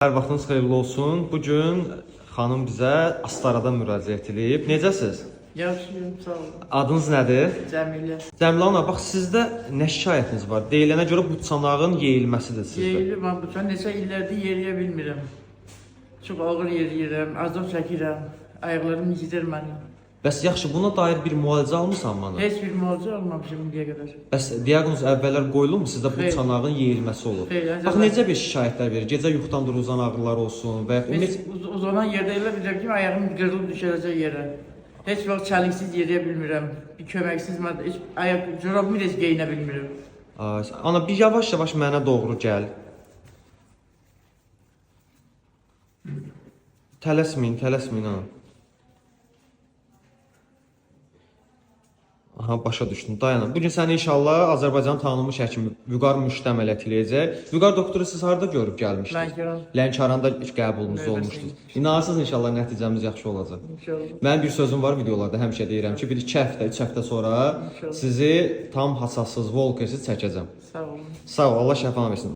Hər vaxtınız xeyirli olsun. Bugün xanım bizə Astaradan müraciət edib. Necəsiz? Yaxşıyım, sağ olun. Adınız nədir? Cəmilə. Cəmilə ana, bax sizdə nə şikayətiniz var? Deyilənə görə bu çanağın yeyilməsidir sizdə. Yeyilim, bu son neçə illərdir yeriyə bilmirəm. Çox ağır yeriyirəm, azab çəkirəm. Ayaqlarım incidir məni. Bəs yaxşı, buna dair bir müalicə almısan bana? Heç bir müalicə almamışım indiyə qədər. Bəs diaqnoz əvvəllər qoyulub mu? Sizdə bu Xeyr. çanağın yeyilməsi olur. Xeyr, Bax necə bir şikayətlər verir? Gecə yuxudan uzan ağrılar olsun və Heç uzanan yerdə elə bilirəm ki, ayağım qırılıb düşəcək yerə. Heç vaxt çəliksiz yeriyə bilmirəm. Bir köməksiz mən heç ayaq corabımı heç geyinə bilmirəm. Ay, ana bir yavaş-yavaş mənə doğru gəl. Tələsməyin ana. Aha, başa düşdüm. Dayanın. Bugün səni inşallah Azərbaycan tanınmış həkimi Vüqar Müştə əməliyyat eləyəcək. Vüqar doktoru siz harda görüb gəlmişdiniz? Lənkəran. Lənkəranda qəbulunuz Növbəsi. olmuşdu. İnanırsınız inşallah nəticəmiz yaxşı olacaq. İnşallah. Mənim bir sözüm var videolarda həmişə deyirəm ki, bir 2 həftə, 3 həftə sonra İnşallah. sizi tam hasassız, volkersiz çəkəcəm. Sağ olun. Sağ ol, Allah şəfa versin.